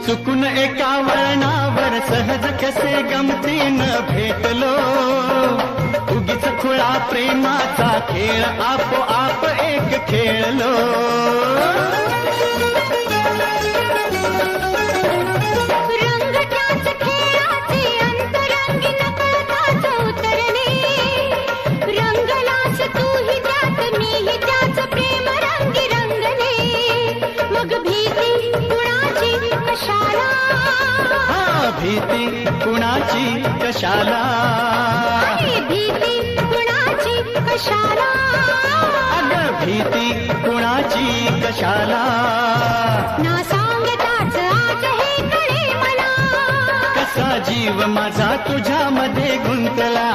चुकून एका वळणावर सहज कसे गमतीनं भेटलो, उगीच खुळा प्रेमाचा खेळ आपोआप एक खेळलो. भीती कुणाची कशाला, भीती कुणाची कशाला, अगं भीती कुणाची कशाला. ना सांगताच आज हे कळे मला, कसा जीव माझा तुझ्यामध्ये गुंतला.